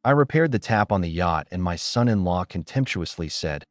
I repaired the tap on the yacht, and my son-in-law contemptuously said,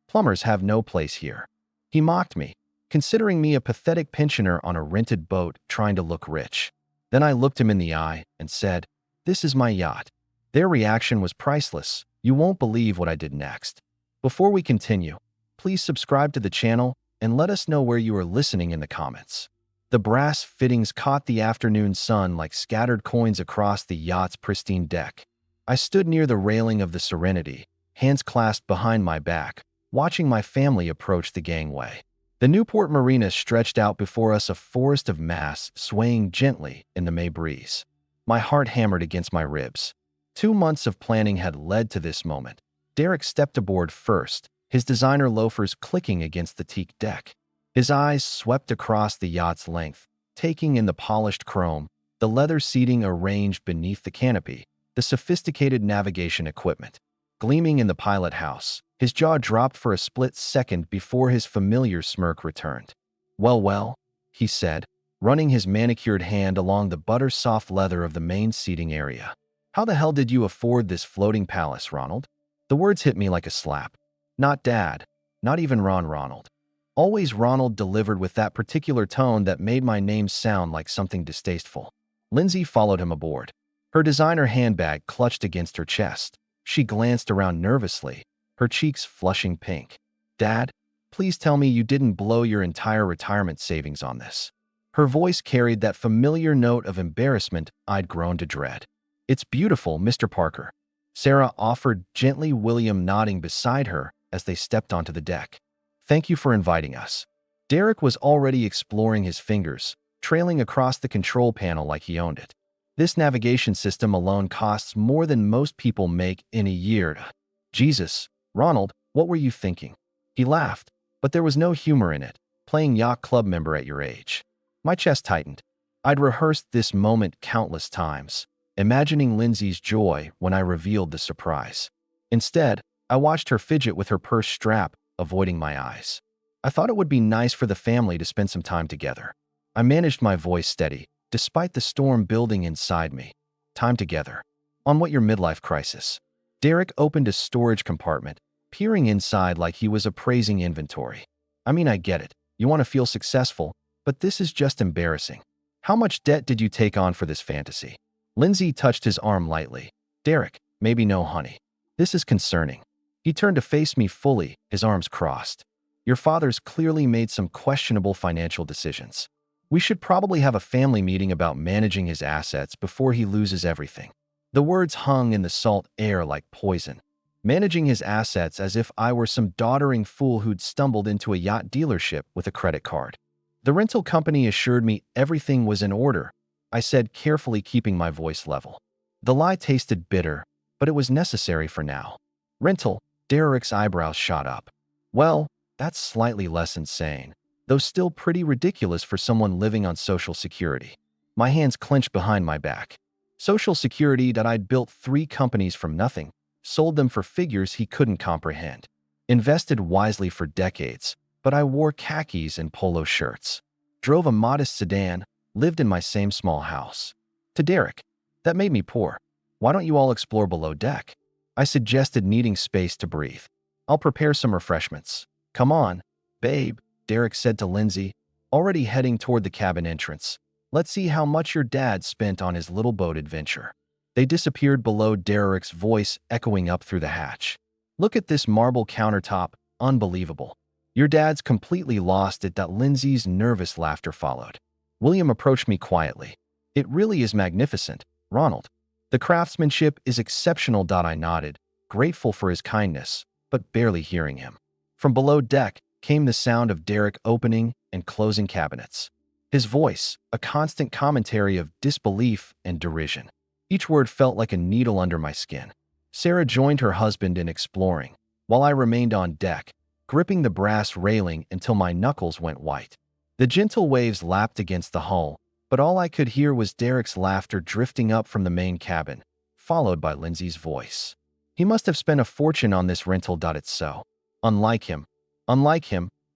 "Plumbers have no place here." He mocked me, considering me a pathetic pensioner on a rented boat trying to look rich. Then I looked him in the eye and said, "This is my yacht." Their reaction was priceless. You won't believe what I did next. Before we continue, please subscribe to the channel and let us know where you are listening in the comments. The brass fittings caught the afternoon sun like scattered coins across the yacht's pristine deck. I stood near the railing of the Serenity, hands clasped behind my back, watching my family approach the gangway. The Newport Marina stretched out before us, a forest of masts swaying gently in the May breeze. My heart hammered against my ribs. 2 months of planning had led to this moment. Derek stepped aboard first, his designer loafers clicking against the teak deck. His eyes swept across the yacht's length, taking in the polished chrome, the leather seating arranged beneath the canopy, the sophisticated navigation equipment. Gleaming in the pilot house, his jaw dropped for a split second before his familiar smirk returned. Well, he said, running his manicured hand along the butter-soft leather of the main seating area. "How the hell did you afford this floating palace, Ronald?" The words hit me like a slap. Not Dad, not even Ronald. Always Ronald, delivered with that particular tone that made my name sound like something distasteful. Lindsay followed him aboard. Her designer handbag clutched against her chest. She glanced around nervously, her cheeks flushing pink. "Dad, please tell me you didn't blow your entire retirement savings on this." Her voice carried that familiar note of embarrassment I'd grown to dread. "It's beautiful, Mr. Parker," Sarah offered gently, William nodding beside her as they stepped onto the deck. "Thank you for inviting us." Derek was already exploring his fingers, trailing across the control panel like he owned it. "This navigation system alone costs more than most people make in a year." "Jesus, Ronald, what were you thinking?" He laughed, but there was no humor in it, playing yacht club member at your age. My chest tightened. I'd rehearsed this moment countless times, imagining Lindsay's joy when I revealed the surprise. Instead, I watched her fidget with her purse strap, avoiding my eyes. "I thought it would be nice for the family to spend some time together." I managed my voice steady, despite the storm building inside me. "Time together? On what, your midlife crisis?" Derek opened a storage compartment, peering inside like he was appraising inventory. "I mean, I get it. You want to feel successful, but this is just embarrassing. How much debt did you take on for this fantasy?" Lindsay touched his arm lightly. "Derek, maybe no, honey. This is concerning." He turned to face me fully, his arms crossed. "Your father's clearly made some questionable financial decisions. We should probably have a family meeting about managing his assets before he loses everything." The words hung in the salt air like poison. Managing his assets, as if I were some doddering fool who'd stumbled into a yacht dealership with a credit card. "The rental company assured me everything was in order," I said, carefully keeping my voice level. The lie tasted bitter, but it was necessary for now. "Rental?" Derek's eyebrows shot up. "Well, that's slightly less insane, though still pretty ridiculous for someone living on Social Security." My hands clenched behind my back. Social Security that I'd built 3 companies from nothing, sold them for figures he couldn't comprehend. Invested wisely for decades, but I wore khakis and polo shirts. Drove a modest sedan, lived in my same small house. To Derek, that made me poor. "Why don't you all explore below deck?" I suggested, needing space to breathe. "I'll prepare some refreshments." "Come on, babe," Derek said to Lindsay, already heading toward the cabin entrance. "Let's see how much your dad spent on his little boat adventure." They disappeared below, Derek's voice echoing up through the hatch. "Look at this marble countertop, unbelievable." "Your dad's completely lost it." Lindsay's nervous laughter followed. William approached me quietly. "It really is magnificent, Ronald. The craftsmanship is exceptional." I nodded, grateful for his kindness, but barely hearing him. From below deck came the sound of Derek opening and closing cabinets. His voice, a constant commentary of disbelief and derision. Each word felt like a needle under my skin. Sarah joined her husband in exploring, while I remained on deck, gripping the brass railing until my knuckles went white. The gentle waves lapped against the hull, but all I could hear was Derek's laughter drifting up from the main cabin, followed by Lindsay's voice. He must have spent a fortune on this rental. It's so unlike him.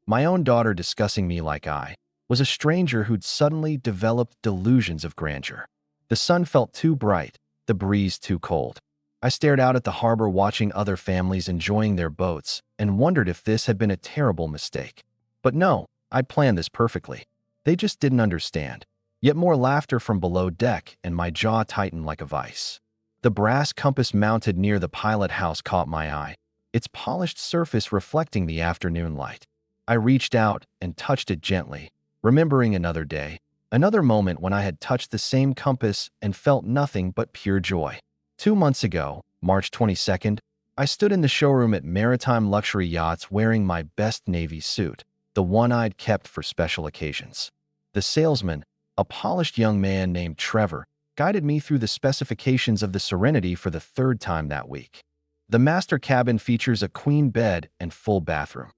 My own daughter discussing me like I was a stranger who'd suddenly developed delusions of grandeur. The sun felt too bright, the breeze too cold. I stared out at the harbor watching other families enjoying their boats and wondered if this had been a terrible mistake. But no, I'd planned this perfectly. They just didn't understand. Yet more laughter from below deck and my jaw tightened like a vice. The brass compass mounted near the pilot house caught my eye, its polished surface reflecting the afternoon light. I reached out and touched it gently, remembering another day, another moment when I had touched the same compass and felt nothing but pure joy. 2 months ago, March 22nd, I stood in the showroom at Maritime Luxury Yachts wearing my best navy suit, the one I'd kept for special occasions. The salesman, a polished young man named Trevor, guided me through the specifications of the Serenity for the third time that week. The master cabin features a queen bed and full bathroom.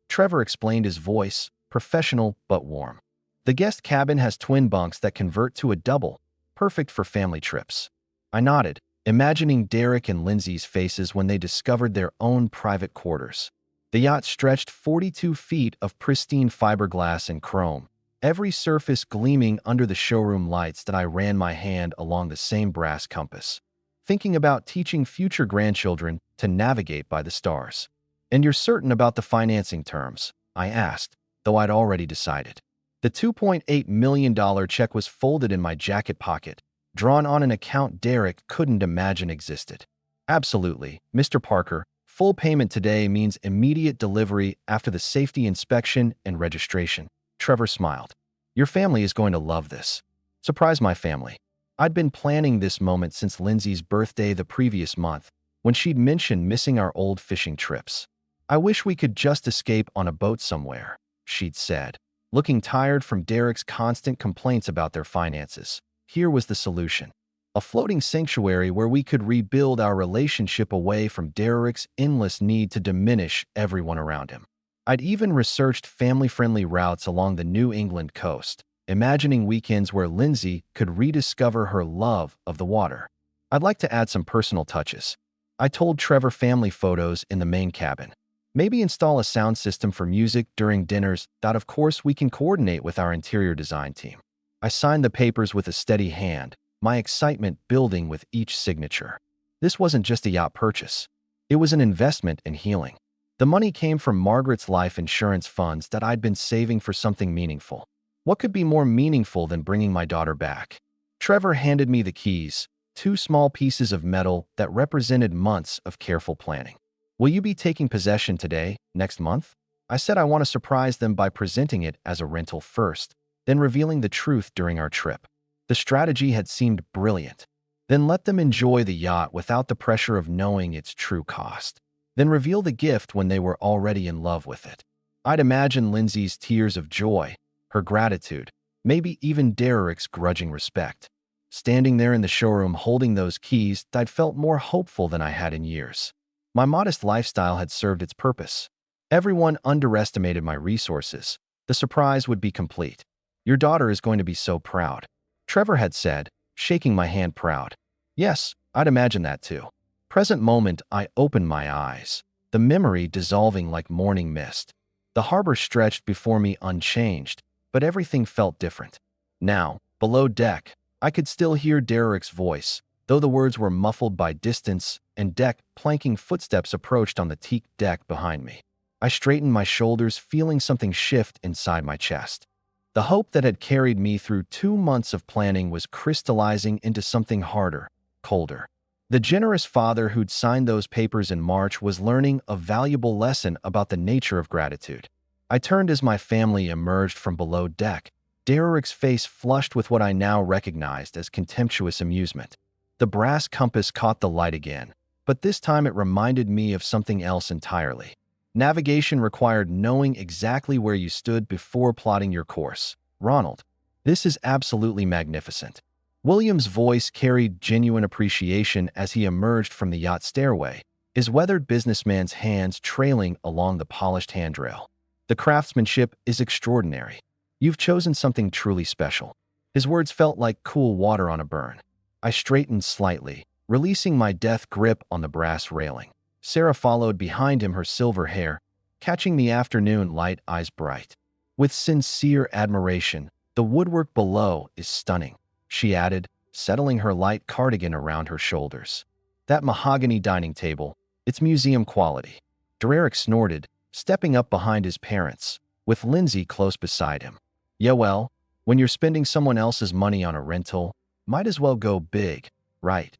Trevor explained, his voice professional but warm. The guest cabin has twin bunks that convert to a double, perfect for family trips. I nodded, imagining Derek and Lindsay's faces when they discovered their own private quarters. The yacht stretched 42 feet of pristine fiberglass and chrome, every surface gleaming under the showroom lights that I ran my hand along the same brass compass, thinking about teaching future grandchildren to navigate by the stars. "And you're certain about the financing terms?" I asked, though I'd already decided. The $2.8 million check was folded in my jacket pocket, drawn on an account Derek couldn't imagine existed. "Absolutely, Mr. Parker. Full payment today means immediate delivery after the safety inspection and registration." Trevor smiled. "Your family is going to love this." Surprise my family. I'd been planning this moment since Lindsay's birthday the previous month, when she'd mentioned missing our old fishing trips. "I wish we could just escape on a boat somewhere," she'd said, looking tired from Derek's constant complaints about their finances. Here was the solution: a floating sanctuary where we could rebuild our relationship away from Derek's endless need to diminish everyone around him. I'd even researched family-friendly routes along the New England coast, imagining weekends where Lindsay could rediscover her love of the water. "I'd like to add some personal touches." I told Trevor, family photos in the main cabin. "Maybe install a sound system for music during dinners that, of course, we can coordinate with our interior design team." I signed the papers with a steady hand, my excitement building with each signature. This wasn't just a yacht purchase. It was an investment in healing. The money came from Margaret's life insurance funds that I'd been saving for something meaningful. What could be more meaningful than bringing my daughter back? Trevor handed me the keys, two small pieces of metal that represented months of careful planning. "Will you be taking possession today, next month?" I said I want to surprise them by presenting it as a rental first, then revealing the truth during our trip. The strategy had seemed brilliant. Then let them enjoy the yacht without the pressure of knowing its true cost. Then reveal the gift when they were already in love with it. I'd imagine Lindsay's tears of joy, her gratitude, maybe even Derek's grudging respect. Standing there in the showroom holding those keys, I'd felt more hopeful than I had in years. My modest lifestyle had served its purpose. Everyone underestimated my resources. The surprise would be complete. "Your daughter is going to be so proud," Trevor had said, shaking my hand proud. Yes, I'd imagine that too. Present moment, I opened my eyes, the memory dissolving like morning mist. The harbor stretched before me unchanged, but everything felt different. Now, below deck, I could still hear Derek's voice, though the words were muffled by distance, and deck planking footsteps approached on the teak deck behind me. I straightened my shoulders, feeling something shift inside my chest. The hope that had carried me through 2 months of planning was crystallizing into something harder, colder. The generous father who'd signed those papers in March was learning a valuable lesson about the nature of gratitude. I turned as my family emerged from below deck, Derek's face flushed with what I now recognized as contemptuous amusement. The brass compass caught the light again, but this time it reminded me of something else entirely. Navigation required knowing exactly where you stood before plotting your course. "Ronald, this is absolutely magnificent." William's voice carried genuine appreciation as he emerged from the yacht stairway, his weathered businessman's hands trailing along the polished handrail. "The craftsmanship is extraordinary. You've chosen something truly special." His words felt like cool water on a burn. I straightened slightly, releasing my death grip on the brass railing. Sarah followed behind him, her silver hair catching the afternoon light, eyes bright. "With sincere admiration, the woodwork below is stunning," she added, settling her light cardigan around her shoulders. That mahogany dining table, it's museum quality. Derek snorted, stepping up behind his parents, with Lindsay close beside him. Yeah, well, when you're spending someone else's money on a rental, might as well go big, right?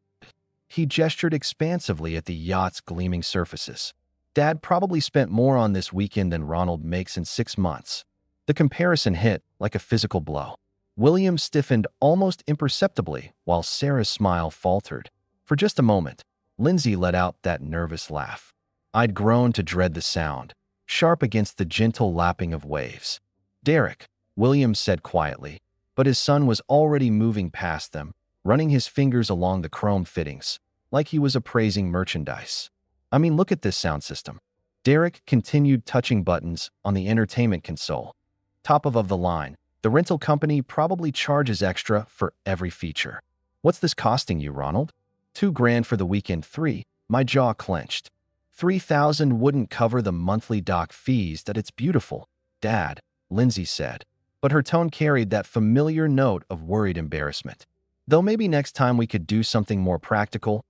He gestured expansively at the yacht's gleaming surfaces. Dad probably spent more on this weekend than Ronald makes in 6 months. The comparison hit like a physical blow. William stiffened almost imperceptibly while Sarah's smile faltered. For just a moment, Lindsay let out that nervous laugh. I'd grown to dread the sound, sharp against the gentle lapping of waves. Derek, William said quietly, but his son was already moving past them, running his fingers along the chrome fittings, like he was appraising merchandise. I mean, look at this sound system. Derek continued touching buttons on the entertainment console. Top of the line, the rental company probably charges extra for every feature. What's this costing you, Ronald? $2,000 for the weekend. Three. My jaw clenched. 3,000 wouldn't cover the monthly dock fees. That it's beautiful, Dad, Lindsay said. But her tone carried that familiar note of worried embarrassment. Though maybe next time we could do something more practical,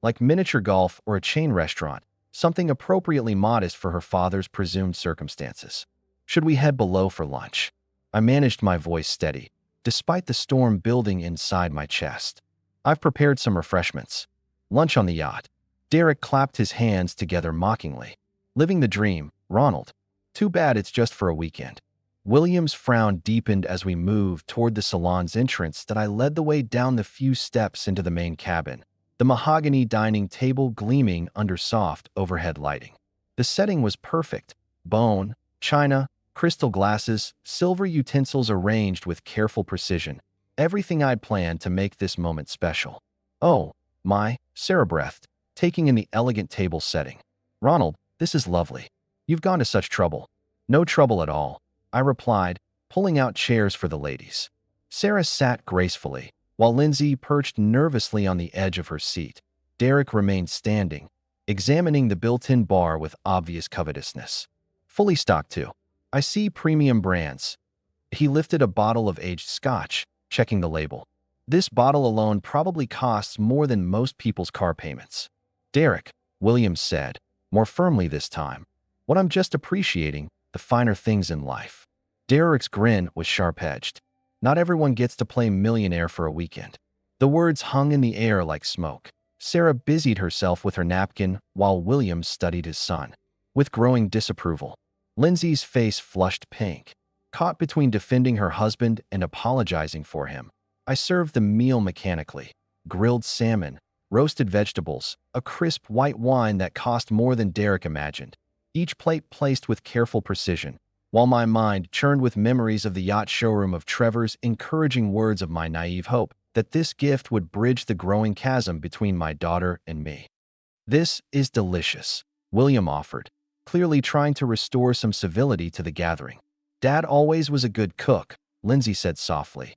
like miniature golf or a chain restaurant, something appropriately modest for her father's presumed circumstances. Should we head below for lunch? I managed my voice steady, despite the storm building inside my chest. I've prepared some refreshments. Lunch on the yacht. Derek clapped his hands together mockingly. Living the dream, Ronald. Too bad it's just for a weekend. William's frown deepened as we moved toward the salon's entrance that I led the way down the few steps into the main cabin, the mahogany dining table gleaming under soft overhead lighting. The setting was perfect. Bone, china, crystal glasses, silver utensils arranged with careful precision. Everything I'd planned to make this moment special. Oh, my, Sarah breathed, taking in the elegant table setting. Ronald, this is lovely. You've gone to such trouble. No trouble at all, I replied, pulling out chairs for the ladies. Sarah sat gracefully, while Lindsay perched nervously on the edge of her seat. Derek remained standing, examining the built-in bar with obvious covetousness. Fully stocked too. I see premium brands. He lifted a bottle of aged scotch, checking the label. This bottle alone probably costs more than most people's car payments. Derek, Williams said, more firmly this time. What I'm just appreciating, the finer things in life. Derek's grin was sharp-edged. Not everyone gets to play millionaire for a weekend. The words hung in the air like smoke. Sarah busied herself with her napkin while Williams studied his son. With growing disapproval, Lindsay's face flushed pink. Caught between defending her husband and apologizing for him, I served the meal mechanically. Grilled salmon, roasted vegetables, a crisp white wine that cost more than Derek imagined. Each plate placed with careful precision, while my mind churned with memories of the yacht showroom of Trevor's encouraging words of my naive hope that this gift would bridge the growing chasm between my daughter and me. This is delicious, William offered, clearly trying to restore some civility to the gathering. Dad always was a good cook, Lindsay said softly.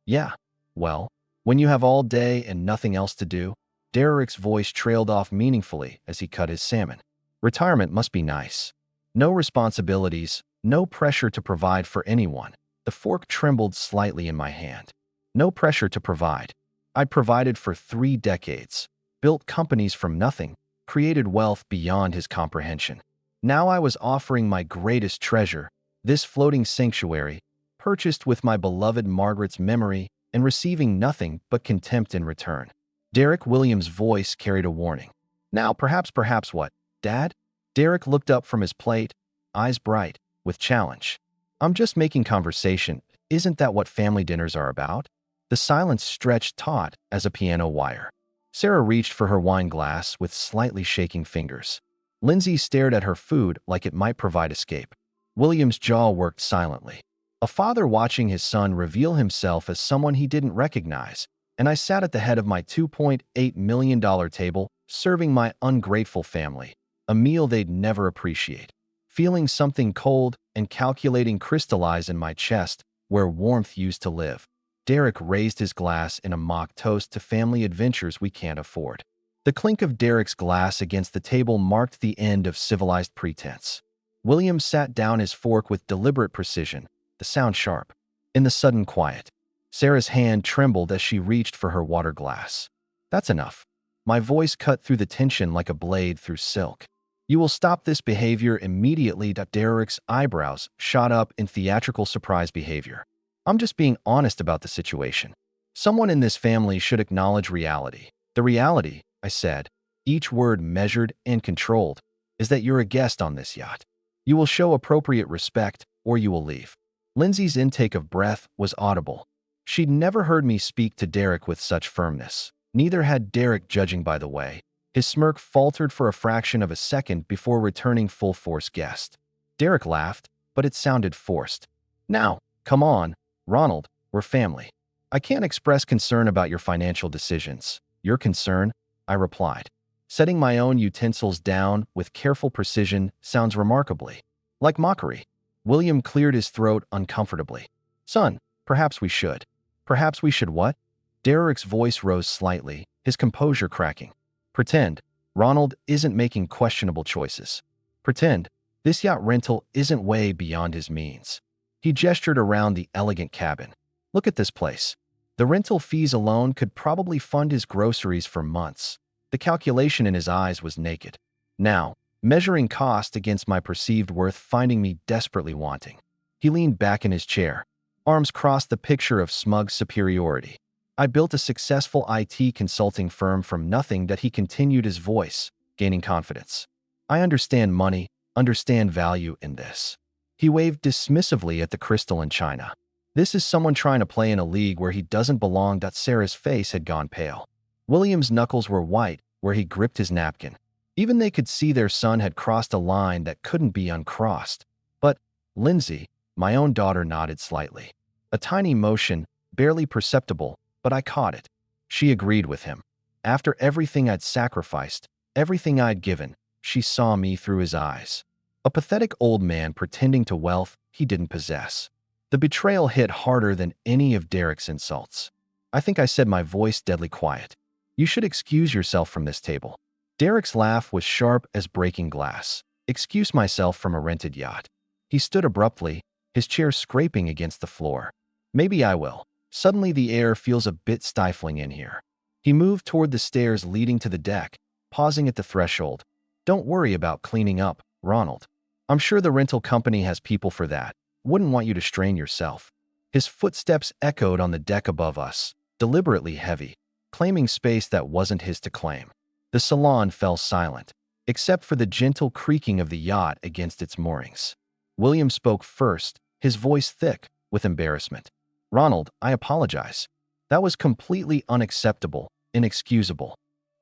Yeah, well, when you have all day and nothing else to do, Derek's voice trailed off meaningfully as he cut his salmon. Retirement must be nice. No responsibilities, no pressure to provide for anyone. The fork trembled slightly in my hand. No pressure to provide. I'd provided for 3 decades, built companies from nothing, created wealth beyond his comprehension. Now I was offering my greatest treasure, this floating sanctuary, purchased with my beloved Margaret's memory and receiving nothing but contempt in return. Derek Williams' voice carried a warning. Now, perhaps what, Dad? Derek looked up from his plate, eyes bright, with challenge. I'm just making conversation. Isn't that what family dinners are about? The silence stretched taut as a piano wire. Sarah reached for her wine glass with slightly shaking fingers. Lindsay stared at her food like it might provide escape. William's jaw worked silently. A father watching his son reveal himself as someone he didn't recognize, and I sat at the head of my $2.8 million table, serving my ungrateful family, a meal they'd never appreciate. Feeling something cold and calculating crystallize in my chest, where warmth used to live. Derek raised his glass in a mock toast to family adventures we can't afford. The clink of Derek's glass against the table marked the end of civilized pretense. William sat down his fork with deliberate precision, the sound sharp. In the sudden quiet, Sarah's hand trembled as she reached for her water glass. That's enough. My voice cut through the tension like a blade through silk. You will stop this behavior immediately. Derek's eyebrows shot up in theatrical surprise behavior. I'm just being honest about the situation. Someone in this family should acknowledge reality. The reality, I said, each word measured and controlled, is that you're a guest on this yacht. You will show appropriate respect or you will leave. Lindsay's intake of breath was audible. She'd never heard me speak to Derek with such firmness. Neither had Derek, judging by the way. His smirk faltered for a fraction of a second before returning full-force guest. Derek laughed, but it sounded forced. Now, come on, Ronald, we're family. I can't express concern about your financial decisions. Your concern, I replied. Setting my own utensils down with careful precision sounds remarkably like mockery. William cleared his throat uncomfortably. Son, perhaps we should. Perhaps we should what? Derek's voice rose slightly, his composure cracking. Pretend Ronald isn't making questionable choices. Pretend this yacht rental isn't way beyond his means. He gestured around the elegant cabin. Look at this place. The rental fees alone could probably fund his groceries for months. The calculation in his eyes was naked. Now, measuring cost against my perceived worth, finding me desperately wanting. He leaned back in his chair. Arms crossed, the picture of smug superiority. I built a successful IT consulting firm from nothing. That he continued, his voice gaining confidence. I understand money, understand value in this. He waved dismissively at the crystal and china. This is someone trying to play in a league where he doesn't belong. Sarah's face had gone pale. William's knuckles were white where he gripped his napkin. Even they could see their son had crossed a line that couldn't be uncrossed. But Lindsay, my own daughter, nodded slightly. A tiny motion, barely perceptible, but I caught it. She agreed with him. After everything I'd sacrificed, everything I'd given, she saw me through his eyes. A pathetic old man pretending to wealth he didn't possess. The betrayal hit harder than any of Derek's insults. I think I said, my voice deadly quiet. You should excuse yourself from this table. Derek's laugh was sharp as breaking glass. Excuse myself from a rented yacht. He stood abruptly, his chair scraping against the floor. Maybe I will. Suddenly the air feels a bit stifling in here. He moved toward the stairs leading to the deck, pausing at the threshold. Don't worry about cleaning up, Ronald. I'm sure the rental company has people for that. Wouldn't want you to strain yourself. His footsteps echoed on the deck above us, deliberately heavy, claiming space that wasn't his to claim. The salon fell silent, except for the gentle creaking of the yacht against its moorings. William spoke first, his voice thick with embarrassment. Ronald, I apologize. That was completely unacceptable, inexcusable.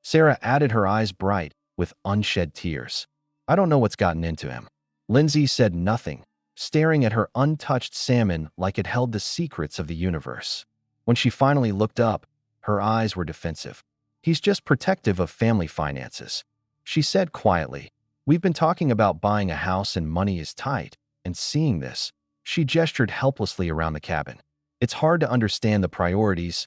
Sarah added, her eyes bright with unshed tears. I don't know what's gotten into him. Lindsay said nothing, staring at her untouched salmon like it held the secrets of the universe. When she finally looked up, her eyes were defensive. He's just protective of family finances. She said quietly, we've been talking about buying a house and money is tight, and seeing this, she gestured helplessly around the cabin. It's hard to understand the priorities.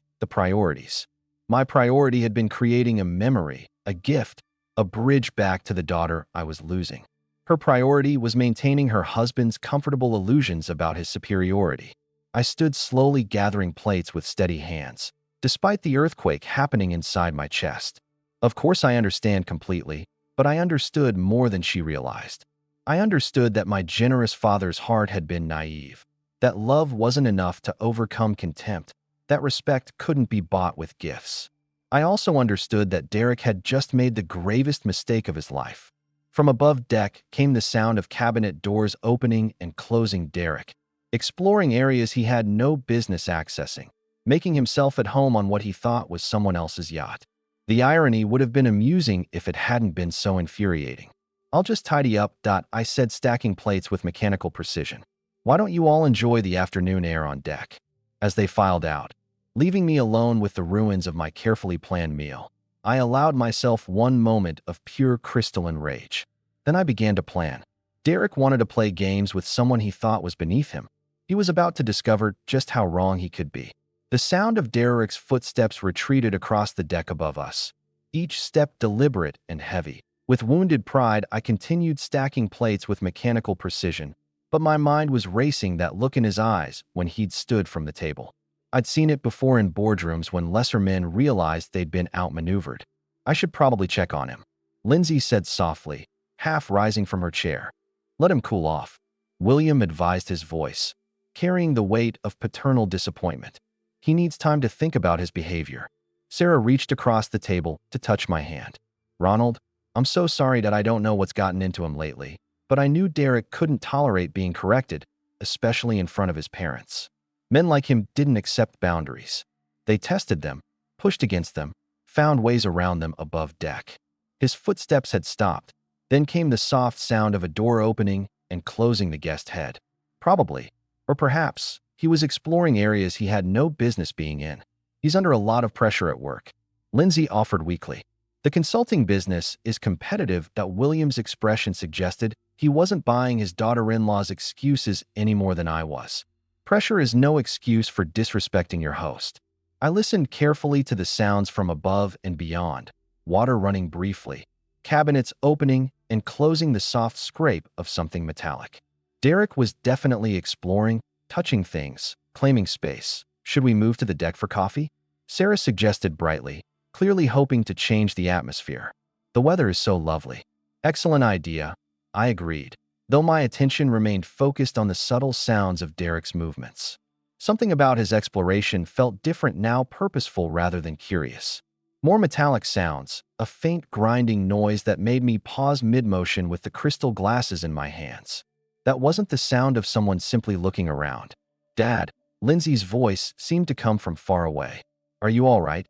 My priority had been creating a memory, a gift, a bridge back to the daughter I was losing. Her priority was maintaining her husband's comfortable illusions about his superiority. I stood slowly gathering plates with steady hands, despite the earthquake happening inside my chest. Of course I understand completely, but I understood more than she realized. I understood that my generous father's heart had been naive, that love wasn't enough to overcome contempt, that respect couldn't be bought with gifts. I also understood that Derek had just made the gravest mistake of his life. From above deck came the sound of cabinet doors opening and closing. Derek, exploring areas he had no business accessing, making himself at home on what he thought was someone else's yacht. The irony would have been amusing if it hadn't been so infuriating. I'll just tidy up, I said, stacking plates with mechanical precision. Why don't you all enjoy the afternoon air on deck? As they filed out, leaving me alone with the ruins of my carefully planned meal, I allowed myself one moment of pure crystalline rage. Then I began to plan. Derek wanted to play games with someone he thought was beneath him. He was about to discover just how wrong he could be. The sound of Derek's footsteps retreated across the deck above us, each step deliberate and heavy. With wounded pride, I continued stacking plates with mechanical precision, but my mind was racing. That look in his eyes when he'd stood from the table. I'd seen it before in boardrooms when lesser men realized they'd been outmaneuvered. I should probably check on him, Lindsay said softly, half rising from her chair. Let him cool off, William advised, his voice carrying the weight of paternal disappointment. He needs time to think about his behavior. Sarah reached across the table to touch my hand. Ronald, I'm so sorry that I don't know what's gotten into him lately, but I knew Derek couldn't tolerate being corrected, especially in front of his parents. Men like him didn't accept boundaries. They tested them, pushed against them, found ways around them above deck. His footsteps had stopped. Then came the soft sound of a door opening and closing the guest head. Probably, or perhaps, he was exploring areas he had no business being in. He's under a lot of pressure at work, Lindsay offered weakly. The consulting business is competitive. That William's expression suggested he wasn't buying his daughter-in-law's excuses any more than I was. Pressure is no excuse for disrespecting your host. I listened carefully to the sounds from above and beyond, water running briefly, cabinets opening and closing, the soft scrape of something metallic. Derek was definitely exploring, touching things, claiming space. Should we move to the deck for coffee? Sarah suggested brightly, clearly hoping to change the atmosphere. The weather is so lovely. Excellent idea, I agreed, though my attention remained focused on the subtle sounds of Derek's movements. Something about his exploration felt different now, purposeful rather than curious. More metallic sounds, a faint grinding noise that made me pause mid-motion with the crystal glasses in my hands. That wasn't the sound of someone simply looking around. Dad, Lindsay's voice seemed to come from far away. Are you all right?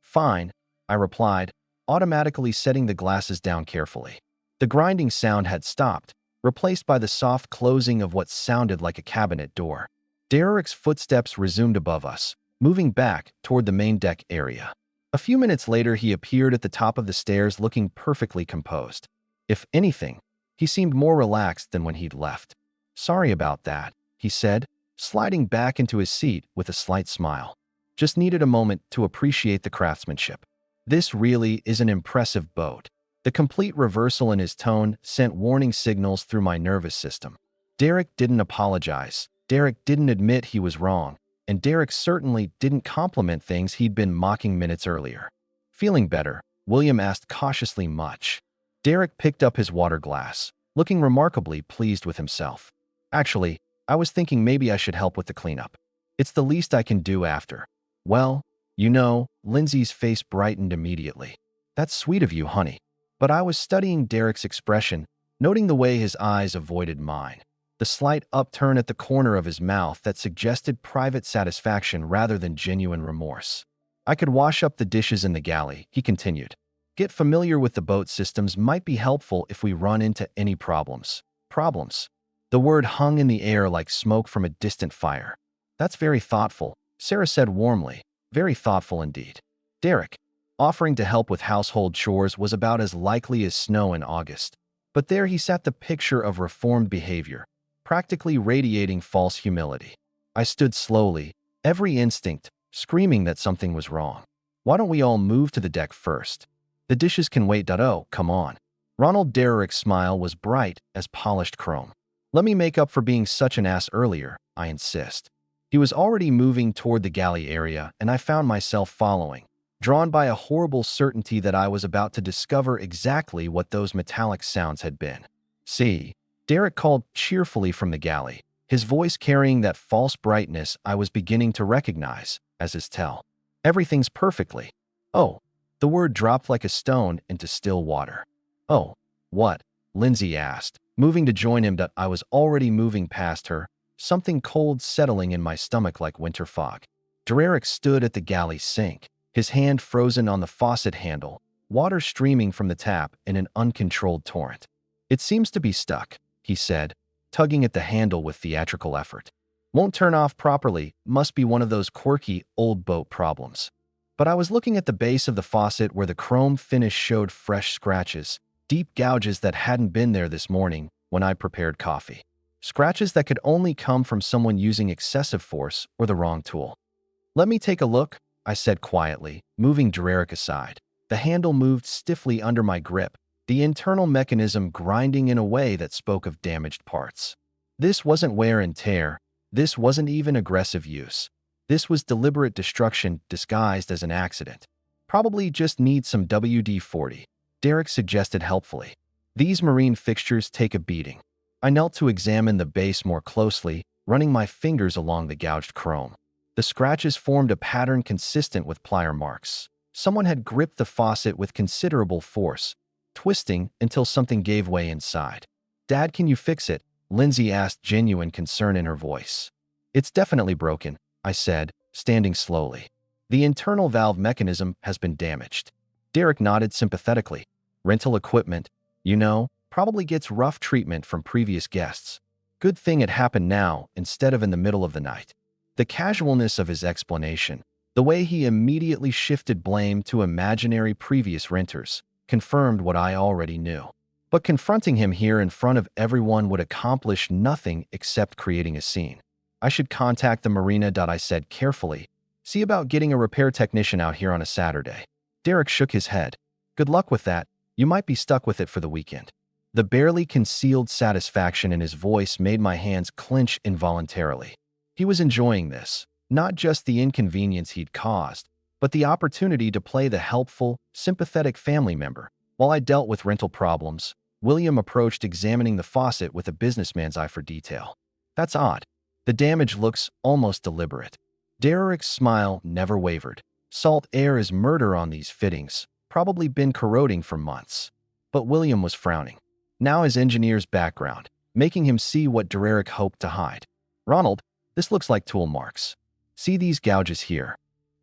Fine, I replied, automatically setting the glasses down carefully. The grinding sound had stopped, replaced by the soft closing of what sounded like a cabinet door. Derek's footsteps resumed above us, moving back toward the main deck area. A few minutes later, he appeared at the top of the stairs looking perfectly composed. If anything, he seemed more relaxed than when he'd left. Sorry about that, he said, sliding back into his seat with a slight smile. Just needed a moment to appreciate the craftsmanship. This really is an impressive boat. The complete reversal in his tone sent warning signals through my nervous system. Derek didn't apologize. Derek didn't admit he was wrong. And Derek certainly didn't compliment things he'd been mocking minutes earlier. Feeling better, William asked cautiously much. Derek picked up his water glass, looking remarkably pleased with himself. Actually, I was thinking maybe I should help with the cleanup. It's the least I can do after. Well, you know, Lindsay's face brightened immediately. That's sweet of you, honey. But I was studying Derek's expression, noting the way his eyes avoided mine. The slight upturn at the corner of his mouth that suggested private satisfaction rather than genuine remorse. I could wash up the dishes in the galley, he continued. Get familiar with the boat systems might be helpful if we run into any problems. Problems? The word hung in the air like smoke from a distant fire. That's very thoughtful, Sarah said warmly. Very thoughtful indeed. Derek, offering to help with household chores was about as likely as snow in August. But there he sat, the picture of reformed behavior, practically radiating false humility. I stood slowly, every instinct screaming that something was wrong. Why don't we all move to the deck first? The dishes can wait. Oh, come on. Ronald Derek's smile was bright as polished chrome. Let me make up for being such an ass earlier, I insist. He was already moving toward the galley area, and I found myself following, drawn by a horrible certainty that I was about to discover exactly what those metallic sounds had been. See? Derek called cheerfully from the galley, his voice carrying that false brightness I was beginning to recognize as his tell. Everything's perfectly. Oh, the word dropped like a stone into still water. Oh, what? Lindsay asked, moving to join him. That I was already moving past her, something cold settling in my stomach like winter fog. Derek stood at the galley sink, his hand frozen on the faucet handle, water streaming from the tap in an uncontrolled torrent. It seems to be stuck, he said, tugging at the handle with theatrical effort. Won't turn off properly, must be one of those quirky, old boat problems. But I was looking at the base of the faucet where the chrome finish showed fresh scratches, deep gouges that hadn't been there this morning when I prepared coffee. Scratches that could only come from someone using excessive force or the wrong tool. Let me take a look, I said quietly, moving Derek aside. The handle moved stiffly under my grip, the internal mechanism grinding in a way that spoke of damaged parts. This wasn't wear and tear. This wasn't even aggressive use. This was deliberate destruction disguised as an accident. Probably just need some WD-40, Derek suggested helpfully. These marine fixtures take a beating. I knelt to examine the base more closely, running my fingers along the gouged chrome. The scratches formed a pattern consistent with plier marks. Someone had gripped the faucet with considerable force, twisting until something gave way inside. "Dad, can you fix it?" Lindsay asked, genuine concern in her voice. "It's definitely broken," I said, standing slowly. "The internal valve mechanism has been damaged." Derek nodded sympathetically. "Rental equipment, probably gets rough treatment from previous guests. Good thing it happened now instead of in the middle of the night." The casualness of his explanation, the way he immediately shifted blame to imaginary previous renters, confirmed what I already knew. But confronting him here in front of everyone would accomplish nothing except creating a scene. "I should contact the marina," I said carefully. "See about getting a repair technician out here on a Saturday." Derek shook his head. "Good luck with that. You might be stuck with it for the weekend." The barely concealed satisfaction in his voice made my hands clench involuntarily. He was enjoying this, not just the inconvenience he'd caused, but the opportunity to play the helpful, sympathetic family member. While I dealt with rental problems, William approached examining the faucet with a businessman's eye for detail. "That's odd. The damage looks almost deliberate." Derek's smile never wavered. "Salt air is murder on these fittings, probably been corroding for months." But William was frowning. Now his engineer's background, making him see what Derek hoped to hide. "Ronald, this looks like tool marks. See these gouges here?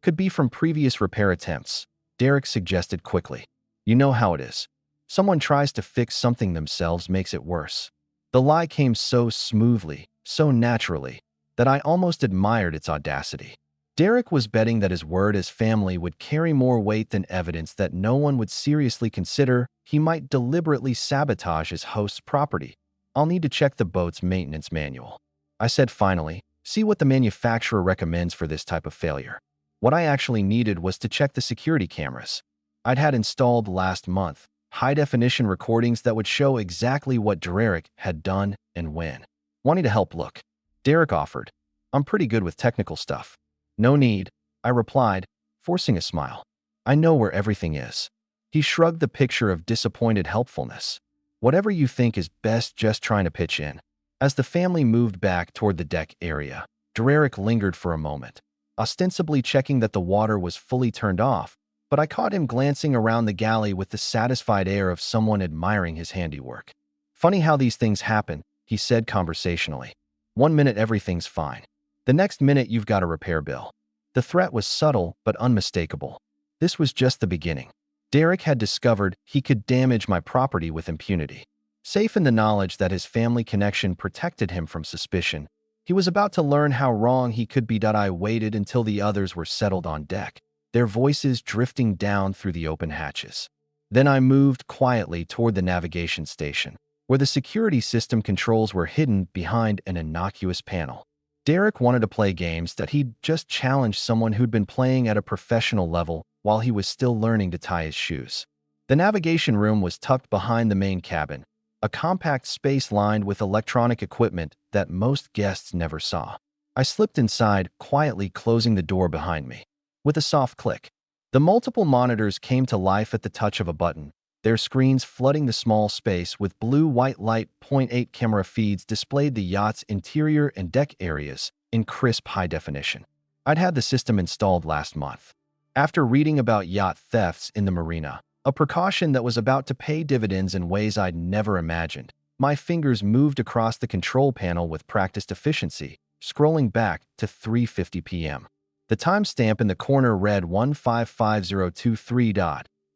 Could be from previous repair attempts," Derek suggested quickly. "You know how it is. Someone tries to fix something themselves, makes it worse." The lie came so smoothly, so naturally, that I almost admired its audacity. Derek was betting that his word as family would carry more weight than evidence that no one would seriously consider. He might deliberately sabotage his host's property. "I'll need to check the boat's maintenance manual," I said finally. "See what the manufacturer recommends for this type of failure." What I actually needed was to check the security cameras I'd had installed last month, high-definition recordings that would show exactly what Derek had done and when. Wanting to help look, Derek offered. "I'm pretty good with technical stuff." "No need," I replied, forcing a smile. "I know where everything is." He shrugged, the picture of disappointed helpfulness. "Whatever you think is best, just trying to pitch in." As the family moved back toward the deck area, Derek lingered for a moment, ostensibly checking that the water was fully turned off, but I caught him glancing around the galley with the satisfied air of someone admiring his handiwork. "Funny how these things happen," he said conversationally. "One minute everything's fine. The next minute you've got a repair bill." The threat was subtle but unmistakable. This was just the beginning. Derek had discovered he could damage my property with impunity. Safe in the knowledge that his family connection protected him from suspicion, he was about to learn how wrong he could be. I waited until the others were settled on deck, their voices drifting down through the open hatches. Then I moved quietly toward the navigation station, where the security system controls were hidden behind an innocuous panel. Derek wanted to play games that he'd just challenged someone who'd been playing at a professional level while he was still learning to tie his shoes. The navigation room was tucked behind the main cabin, a compact space lined with electronic equipment that most guests never saw. I slipped inside, quietly closing the door behind me. With a soft click, the multiple monitors came to life at the touch of a button, their screens flooding the small space with blue-white light. 0.8 camera feeds displayed the yacht's interior and deck areas in crisp high definition. I'd had the system installed last month, after reading about yacht thefts in the marina, a precaution that was about to pay dividends in ways I'd never imagined. My fingers moved across the control panel with practiced efficiency, scrolling back to 3:50 p.m. The timestamp in the corner read 155023.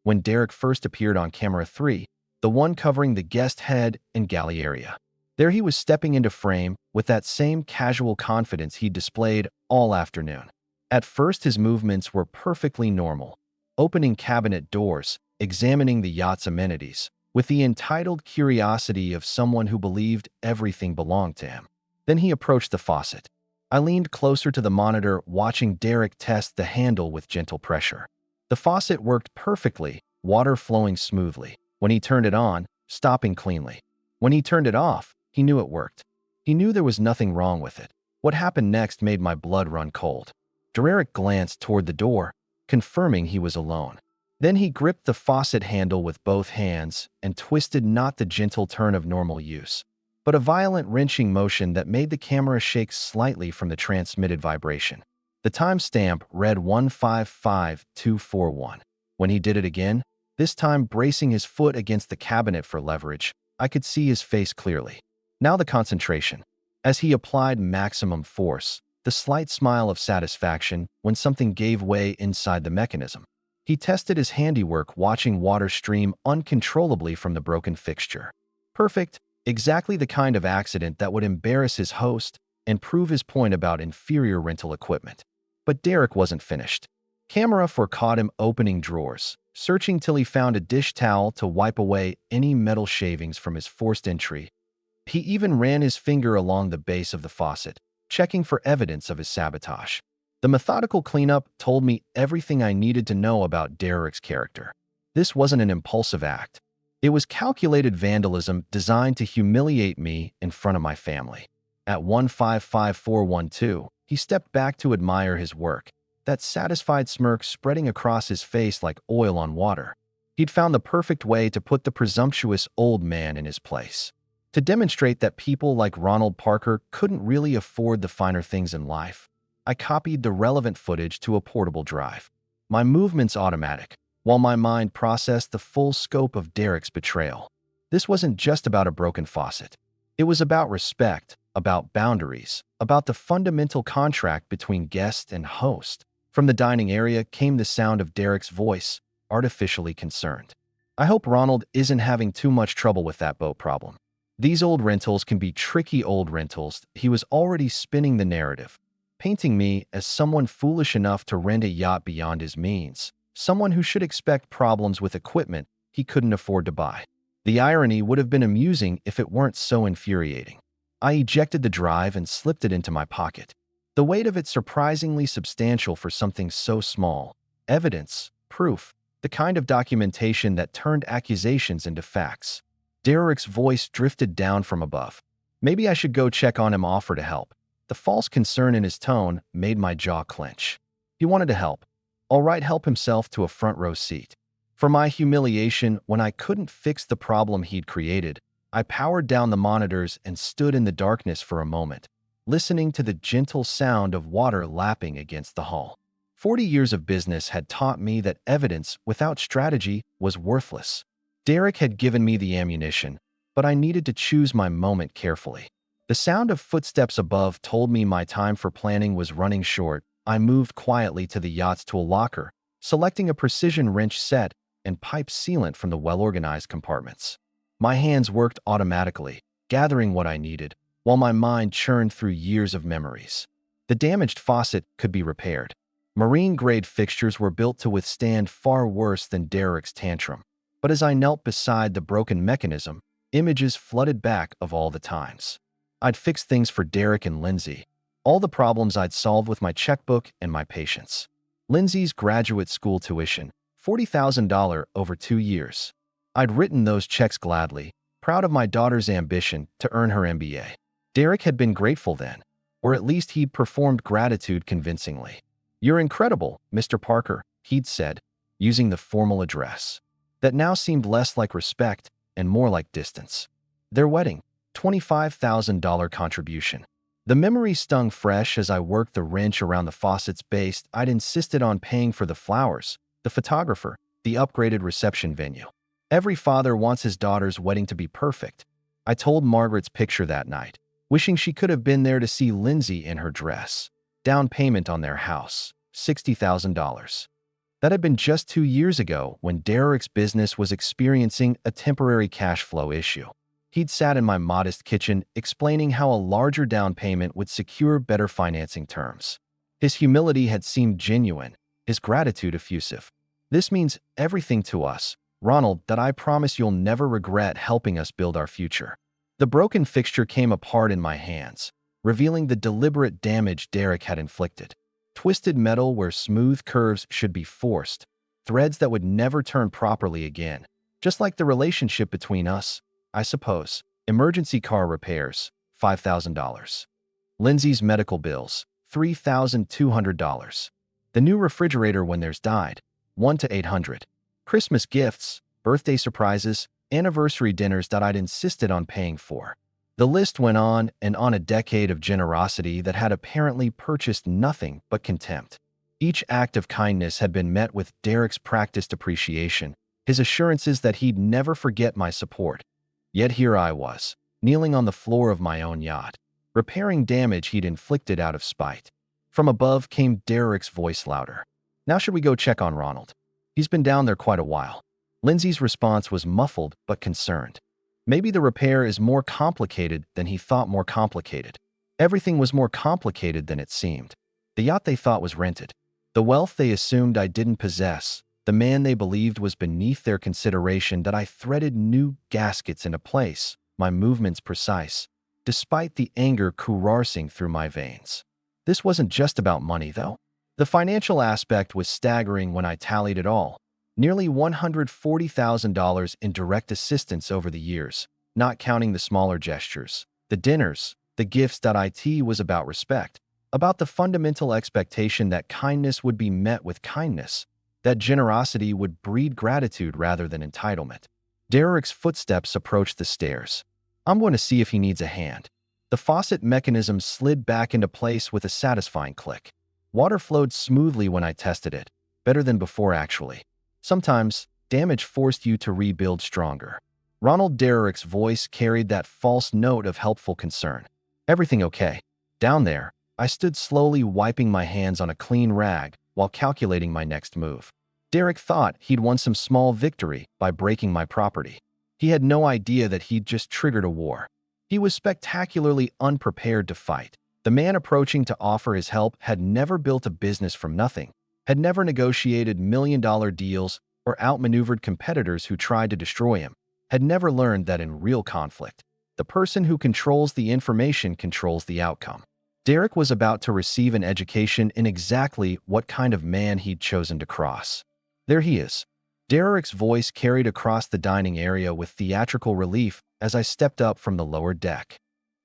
When Derek first appeared on camera 3, the one covering the guest head and galley area. There he was, stepping into frame with that same casual confidence he displayed all afternoon. At first his movements were perfectly normal, opening cabinet doors, examining the yacht's amenities, with the entitled curiosity of someone who believed everything belonged to him. Then he approached the faucet. I leaned closer to the monitor, watching Derek test the handle with gentle pressure. The faucet worked perfectly, water flowing smoothly. When he turned it on, stopping cleanly. When he turned it off, he knew it worked. He knew there was nothing wrong with it. What happened next made my blood run cold. Derek glanced toward the door, confirming he was alone. Then he gripped the faucet handle with both hands and twisted not the gentle turn of normal use, but a violent wrenching motion that made the camera shake slightly from the transmitted vibration. The timestamp read 155241. When he did it again, this time bracing his foot against the cabinet for leverage, I could see his face clearly. Now the concentration. As he applied maximum force, the slight smile of satisfaction when something gave way inside the mechanism. He tested his handiwork, watching water stream uncontrollably from the broken fixture. Perfect, exactly the kind of accident that would embarrass his host and prove his point about inferior rental equipment. But Derek wasn't finished. Camera caught him opening drawers, searching till he found a dish towel to wipe away any metal shavings from his forced entry. He even ran his finger along the base of the faucet, checking for evidence of his sabotage. The methodical cleanup told me everything I needed to know about Derek's character. This wasn't an impulsive act. It was calculated vandalism designed to humiliate me in front of my family. At 155412, he stepped back to admire his work, that satisfied smirk spreading across his face like oil on water. He'd found the perfect way to put the presumptuous old man in his place. To demonstrate that people like Ronald Parker couldn't really afford the finer things in life, I copied the relevant footage to a portable drive. My movements automatic, while my mind processed the full scope of Derek's betrayal. This wasn't just about a broken faucet. It was about respect, about boundaries, about the fundamental contract between guest and host. From the dining area came the sound of Derek's voice, artificially concerned. I hope Ronald isn't having too much trouble with that boat problem. These old rentals can be tricky old rentals. He was already spinning the narrative, painting me as someone foolish enough to rent a yacht beyond his means, someone who should expect problems with equipment he couldn't afford to buy. The irony would have been amusing if it weren't so infuriating. I ejected the drive and slipped it into my pocket. The weight of it surprisingly substantial for something so small. Evidence, proof, the kind of documentation that turned accusations into facts. Derek's voice drifted down from above. Maybe I should go check on him, offer to help. The false concern in his tone made my jaw clench. He wanted to help. All right, help himself to a front row seat. For my humiliation, when I couldn't fix the problem he'd created, I powered down the monitors and stood in the darkness for a moment, listening to the gentle sound of water lapping against the hull. 40 years of business had taught me that evidence without strategy was worthless. Derek had given me the ammunition, but I needed to choose my moment carefully. The sound of footsteps above told me my time for planning was running short. I moved quietly to the yacht's tool locker, selecting a precision wrench set and pipe sealant from the well-organized compartments. My hands worked automatically, gathering what I needed, while my mind churned through years of memories. The damaged faucet could be repaired. Marine-grade fixtures were built to withstand far worse than Derek's tantrum. But as I knelt beside the broken mechanism, images flooded back of all the times I'd fixed things for Derek and Lindsay, all the problems I'd solved with my checkbook and my patience. Lindsay's graduate school tuition, $40,000 over 2 years. I'd written those checks gladly, proud of my daughter's ambition to earn her MBA. Derek had been grateful then, or at least he'd performed gratitude convincingly. "You're incredible, Mr. Parker," he'd said, using the formal address that now seemed less like respect and more like distance. Their wedding, $25,000 contribution. The memory stung fresh as I worked the wrench around the faucet's base. I'd insisted on paying for the flowers, the photographer, the upgraded reception venue. Every father wants his daughter's wedding to be perfect. I told Margaret's picture that night, wishing she could have been there to see Lindsay in her dress. Down payment on their house, $60,000. That had been just 2 years ago when Derek's business was experiencing a temporary cash flow issue. He'd sat in my modest kitchen explaining how a larger down payment would secure better financing terms. His humility had seemed genuine, his gratitude effusive. "This means everything to us, Ronald, that I promise you'll never regret helping us build our future." The broken fixture came apart in my hands, revealing the deliberate damage Derek had inflicted. Twisted metal where smooth curves should be forced, threads that would never turn properly again. Just like the relationship between us, I suppose. Emergency car repairs, $5,000. Lindsay's medical bills, $3,200. The new refrigerator when theirs died. 1 to 800. Christmas gifts, birthday surprises, anniversary dinners that I'd insisted on paying for. The list went on and on, a decade of generosity that had apparently purchased nothing but contempt. Each act of kindness had been met with Derek's practiced appreciation, his assurances that he'd never forget my support. Yet here I was, kneeling on the floor of my own yacht, repairing damage he'd inflicted out of spite. From above came Derek's voice louder. "Now should we go check on Ronald? He's been down there quite a while." Lindsay's response was muffled but concerned. Maybe the repair is more complicated than he thought. More complicated. Everything was more complicated than it seemed. The yacht they thought was rented. The wealth they assumed I didn't possess. The man they believed was beneath their consideration. That I threaded new gaskets into place, my movements precise, despite the anger coursing through my veins. This wasn't just about money, though. The financial aspect was staggering when I tallied it all. Nearly $140,000 in direct assistance over the years, not counting the smaller gestures, the dinners, the gifts. It was about respect, about the fundamental expectation that kindness would be met with kindness, that generosity would breed gratitude rather than entitlement. Derek's footsteps approached the stairs. "I'm going to see if he needs a hand." The faucet mechanism slid back into place with a satisfying click. Water flowed smoothly when I tested it, better than before actually. Sometimes, damage forced you to rebuild stronger. Ronald Derek's voice carried that false note of helpful concern. "Everything okay?" Down there, I stood slowly wiping my hands on a clean rag while calculating my next move. Derek thought he'd won some small victory by breaking my property. He had no idea that he'd just triggered a war. He was spectacularly unprepared to fight. The man approaching to offer his help had never built a business from nothing, had never negotiated million-dollar deals or outmaneuvered competitors who tried to destroy him, had never learned that in real conflict, the person who controls the information controls the outcome. Derek was about to receive an education in exactly what kind of man he'd chosen to cross. "There he is." Derek's voice carried across the dining area with theatrical relief as I stepped up from the lower deck.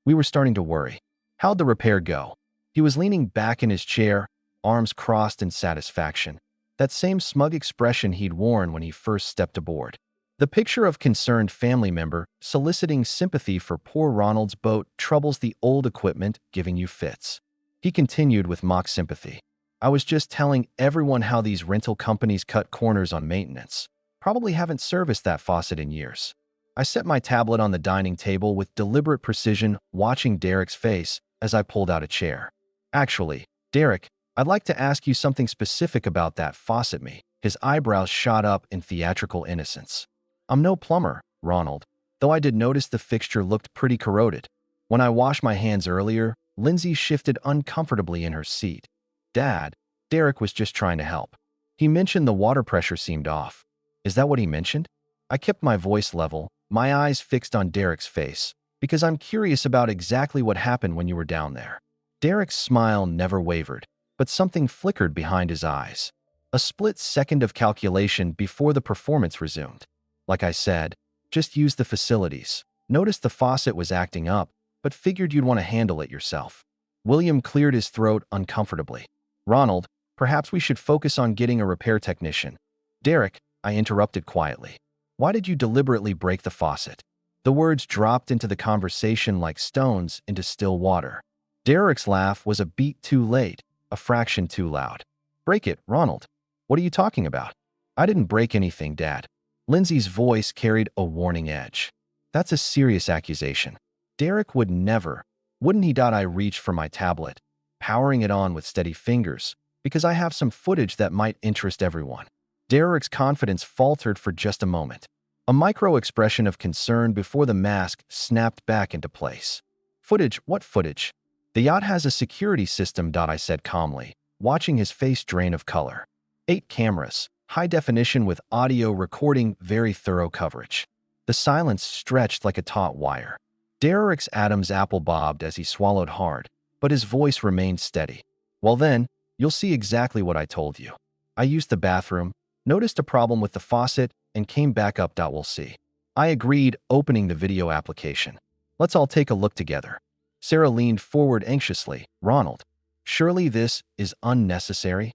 We were starting to worry. How'd the repair go? He was leaning back in his chair, arms crossed in satisfaction, that same smug expression he'd worn when he first stepped aboard. The picture of concerned family member soliciting sympathy for poor Ronald's boat troubles the old equipment giving you fits. He continued with mock sympathy. "I was just telling everyone how these rental companies cut corners on maintenance. Probably haven't serviced that faucet in years." I set my tablet on the dining table with deliberate precision, watching Derek's face as I pulled out a chair. "Actually, Derek, I'd like to ask you something specific about that faucet." His eyebrows shot up in theatrical innocence. "I'm no plumber, Ronald, though I did notice the fixture looked pretty corroded. When I washed my hands earlier," Lindsay shifted uncomfortably in her seat. "Dad," Derek was just trying to help. "He mentioned the water pressure seemed off." "Is that what he mentioned?" I kept my voice level, my eyes fixed on Derek's face, because I'm curious about exactly what happened when you were down there. Derek's smile never wavered, but something flickered behind his eyes. A split second of calculation before the performance resumed. "Like I said, just use the facilities. Noticed the faucet was acting up, but figured you'd want to handle it yourself." William cleared his throat uncomfortably. "Ronald, perhaps we should focus on getting a repair technician." "Derek," I interrupted quietly. "Why did you deliberately break the faucet?" The words dropped into the conversation like stones into still water. Derek's laugh was a beat too late, a fraction too loud. "Break it, Ronald. What are you talking about?" "I didn't break anything, Dad." Lindsay's voice carried a warning edge. "That's a serious accusation. Derek would never, wouldn't he?" I reached for my tablet, powering it on with steady fingers, because I have some footage that might interest everyone. Derek's confidence faltered for just a moment. A micro-expression of concern before the mask snapped back into place. "Footage? What footage?" "The yacht has a security system," I said calmly, watching his face drain of color. 8 cameras, high definition with audio recording, very thorough coverage. The silence stretched like a taut wire. Derek's Adam's apple bobbed as he swallowed hard, but his voice remained steady. "Well then, you'll see exactly what I told you. I used the bathroom, noticed a problem with the faucet, and came back up. We'll see." I agreed, opening the video application. "Let's all take a look together." Sarah leaned forward anxiously. "Ronald, surely this is unnecessary?"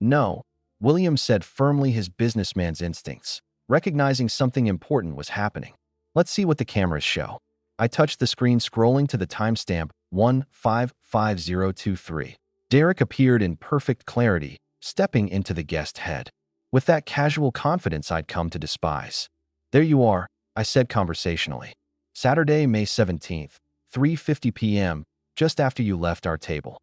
No, William said firmly, his businessman's instincts, recognizing something important was happening. Let's see what the cameras show. I touched the screen, scrolling to the timestamp 155023. Derek appeared in perfect clarity, stepping into the guest head, with that casual confidence I'd come to despise. There you are, I said conversationally. Saturday, May 17th, 3:50 p.m., just after you left our table.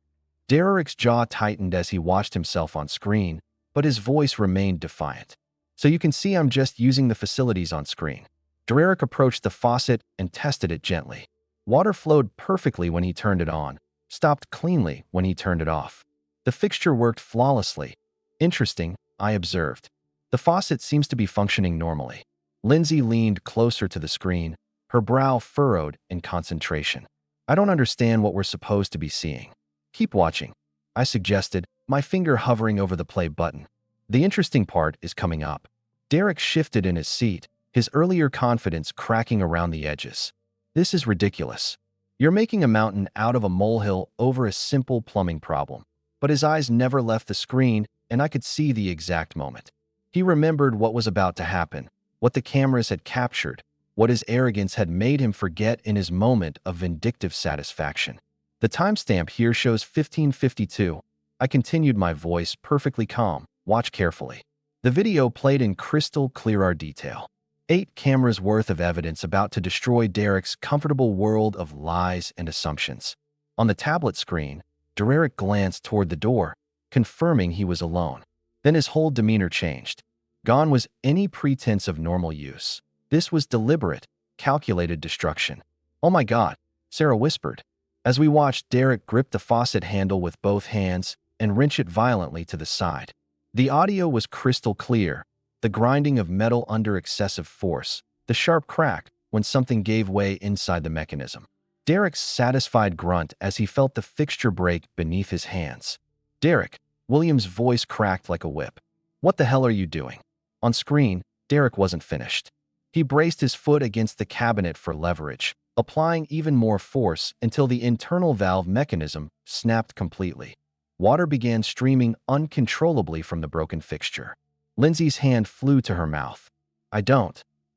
Derek's jaw tightened as he watched himself on screen, but his voice remained defiant. So you can see I'm just using the facilities on screen. Derek approached the faucet and tested it gently. Water flowed perfectly when he turned it on, stopped cleanly when he turned it off. The fixture worked flawlessly. Interesting, I observed. The faucet seems to be functioning normally. Lindsay leaned closer to the screen, her brow furrowed in concentration. I don't understand what we're supposed to be seeing. Keep watching, I suggested, my finger hovering over the play button. The interesting part is coming up. Derek shifted in his seat, his earlier confidence cracking around the edges. This is ridiculous. You're making a mountain out of a molehill over a simple plumbing problem. But his eyes never left the screen, and I could see the exact moment. He remembered what was about to happen, what the cameras had captured, what his arrogance had made him forget in his moment of vindictive satisfaction. The timestamp here shows 1552. I continued, my voice perfectly calm. Watch carefully. The video played in crystal clear detail. 8 cameras worth of evidence about to destroy Derek's comfortable world of lies and assumptions. On the tablet screen, Derek glanced toward the door, confirming he was alone. Then his whole demeanor changed. Gone was any pretense of normal use. This was deliberate, calculated destruction. Oh my God, Sarah whispered. As we watched Derek grip the faucet handle with both hands and wrench it violently to the side. The audio was crystal clear, the grinding of metal under excessive force, the sharp crack when something gave way inside the mechanism. Derek's satisfied grunt as he felt the fixture break beneath his hands. Derek, William's voice cracked like a whip. What the hell are you doing? On screen, Derek wasn't finished. He braced his foot against the cabinet for leverage, applying even more force until the internal valve mechanism snapped completely. Water began streaming uncontrollably from the broken fixture. Lindsay's hand flew to her mouth.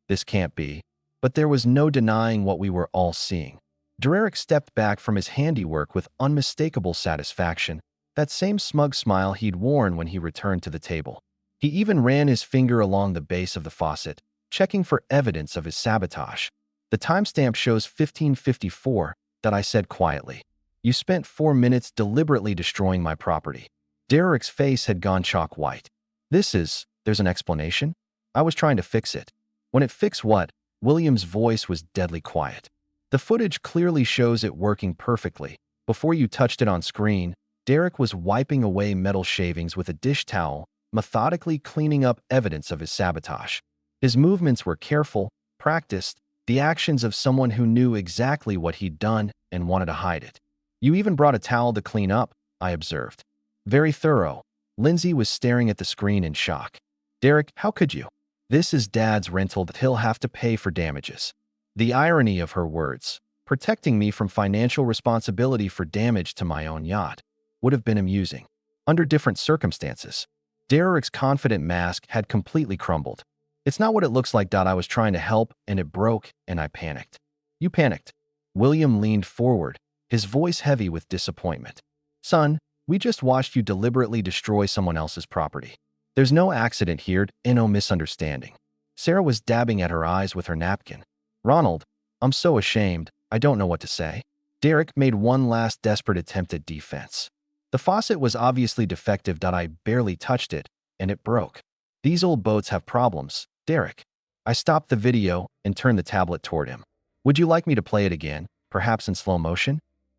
This can't be. But there was no denying what we were all seeing. Derek stepped back from his handiwork with unmistakable satisfaction, that same smug smile he'd worn when he returned to the table. He even ran his finger along the base of the faucet, checking for evidence of his sabotage. The timestamp shows 1554, that I said quietly. You spent 4 minutes deliberately destroying my property. Derek's face had gone chalk white. There's an explanation? I was trying to fix it. When it fixed what? William's voice was deadly quiet. The footage clearly shows it working perfectly. Before you touched it on screen, Derek was wiping away metal shavings with a dish towel, methodically cleaning up evidence of his sabotage. His movements were careful, practiced, the actions of someone who knew exactly what he'd done and wanted to hide it. You even brought a towel to clean up, I observed. Very thorough. Lindsay was staring at the screen in shock. Derek, how could you? This is Dad's rental that he'll have to pay for damages. The irony of her words, protecting me from financial responsibility for damage to my own yacht, would have been amusing. Under different circumstances. Derek's confident mask had completely crumbled. It's not what it looks like. I was trying to help, and it broke, and I panicked. You panicked. William leaned forward, his voice heavy with disappointment. Son, we just watched you deliberately destroy someone else's property. There's no accident here, and no misunderstanding. Sarah was dabbing at her eyes with her napkin. Ronald, I'm so ashamed, I don't know what to say. Derek made one last desperate attempt at defense. The faucet was obviously defective. I barely touched it, and it broke. These old boats have problems, Derek. I stopped the video and turned the tablet toward him. Would you like me to play it again, perhaps in slow motion?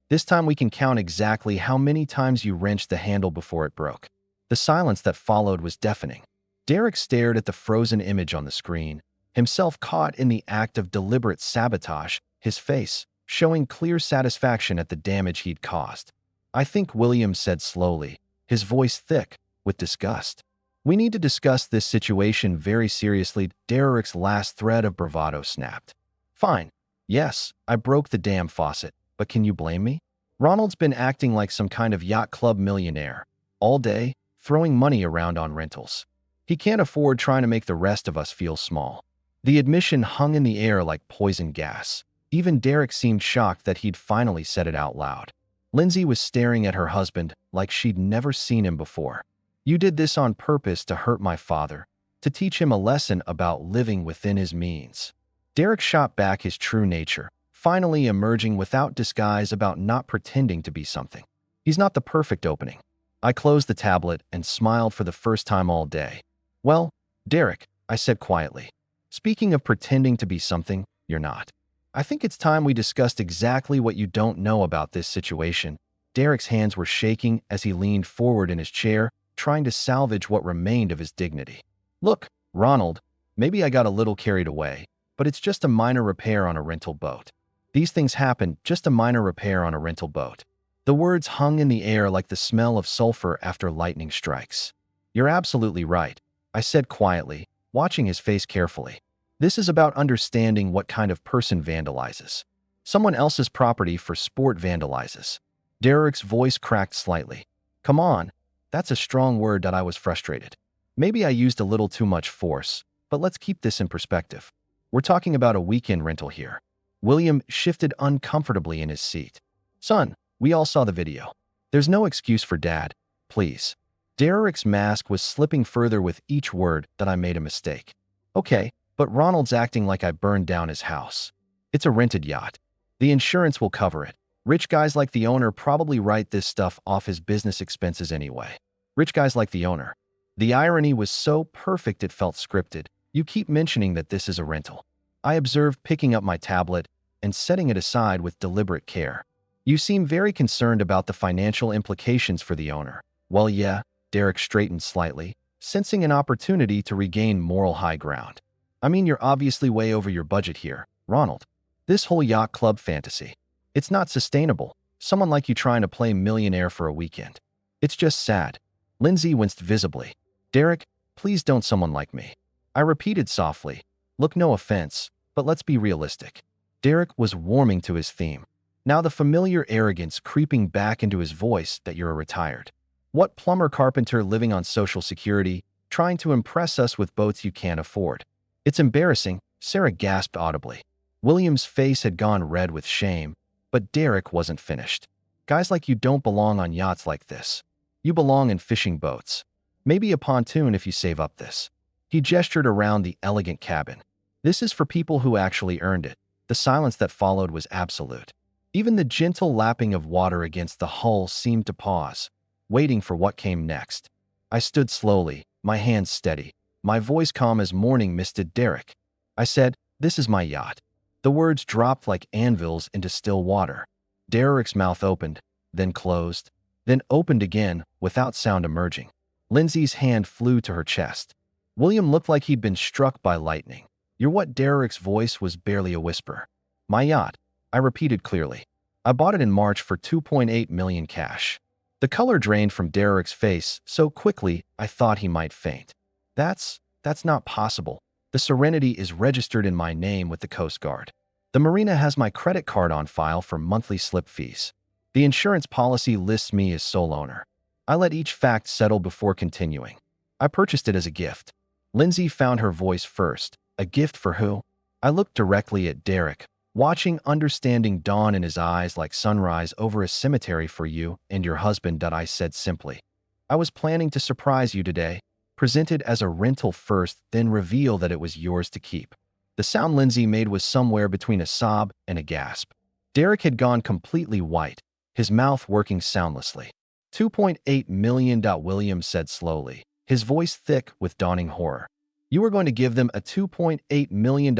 This time we can count exactly how many times you wrenched the handle before it broke. The silence that followed was deafening. Derek stared at the frozen image on the screen, himself caught in the act of deliberate sabotage, his face showing clear satisfaction at the damage he'd caused. I think, William said slowly, his voice thick with disgust. We need to discuss this situation very seriously. Derek's last thread of bravado snapped. Fine. Yes, I broke the damn faucet, but can you blame me? Ronald's been acting like some kind of yacht club millionaire. All day, throwing money around on rentals. He can't afford trying to make the rest of us feel small. The admission hung in the air like poison gas. Even Derek seemed shocked that he'd finally said it out loud. Lindsay was staring at her husband like she'd never seen him before. "You did this on purpose to hurt my father, to teach him a lesson about living within his means." Derek shot back his true nature, finally emerging without disguise about not pretending to be something. "He's not the perfect opening." I closed the tablet and smiled for the first time all day. "Well, Derek," I said quietly, "speaking of pretending to be something, you're not. I think it's time we discussed exactly what you don't know about this situation." Derek's hands were shaking as he leaned forward in his chair, trying to salvage what remained of his dignity. "Look, Ronald, maybe I got a little carried away, but it's just a minor repair on a rental boat. These things happen, just a minor repair on a rental boat." The words hung in the air like the smell of sulfur after lightning strikes. "You're absolutely right," I said quietly, watching his face carefully. "This is about understanding what kind of person vandalizes. Someone else's property for sport vandalizes." Derek's voice cracked slightly. "Come on, that's a strong word." That I was frustrated. Maybe I used a little too much force, but let's keep this in perspective. We're talking about a weekend rental here. William shifted uncomfortably in his seat. "Son, we all saw the video. There's no excuse for Dad, please." Derek's mask was slipping further with each word that I made a mistake. "Okay, but Ronald's acting like I burned down his house. It's a rented yacht. The insurance will cover it. Rich guys like the owner probably write this stuff off his business expenses anyway. Rich guys like the owner." The irony was so perfect it felt scripted. "You keep mentioning that this is a rental." I observed, picking up my tablet and setting it aside with deliberate care. "You seem very concerned about the financial implications for the owner." "Well, yeah." Derek straightened slightly, sensing an opportunity to regain moral high ground. "I mean, you're obviously way over your budget here, Ronald. This whole yacht club fantasy. It's not sustainable. Someone like you trying to play millionaire for a weekend. It's just sad." Lindsay winced visibly. "Derek, please don't someone like me." I repeated softly. "Look, no offense, but let's be realistic." Derek was warming to his theme. Now the familiar arrogance creeping back into his voice that you're a retired. What plumber carpenter living on Social Security, trying to impress us with boats you can't afford? "It's embarrassing," Sarah gasped audibly. William's face had gone red with shame, but Derek wasn't finished. "Guys like you don't belong on yachts like this. You belong in fishing boats. Maybe a pontoon if you save up this." He gestured around the elegant cabin. "This is for people who actually earned it." The silence that followed was absolute. Even the gentle lapping of water against the hull seemed to pause, waiting for what came next. I stood slowly, my hands steady, my voice calm as morning misted. "Derek," I said, "this is my yacht." The words dropped like anvils into still water. Derek's mouth opened, then closed, then opened again without sound emerging. Lindsay's hand flew to her chest. William looked like he'd been struck by lightning. "You're what?" Derek's voice was barely a whisper. "My yacht," I repeated clearly. "I bought it in March for $2.8 million cash." The color drained from Derek's face so quickly I thought he might faint. That's not possible. The Serenity is registered in my name with the Coast Guard. The marina has my credit card on file for monthly slip fees. The insurance policy lists me as sole owner." I let each fact settle before continuing. "I purchased it as a gift." Lindsay found her voice first. "A gift for who?" I looked directly at Derek, watching understanding dawn in his eyes like sunrise over a cemetery. "For you and your husband." I said simply. "I was planning to surprise you today. Present it as a rental first, then reveal that it was yours to keep." The sound Lindsay made was somewhere between a sob and a gasp. Derek had gone completely white, his mouth working soundlessly. $2.8 million, William said slowly, his voice thick with dawning horror. "You were going to give them a $2.8 million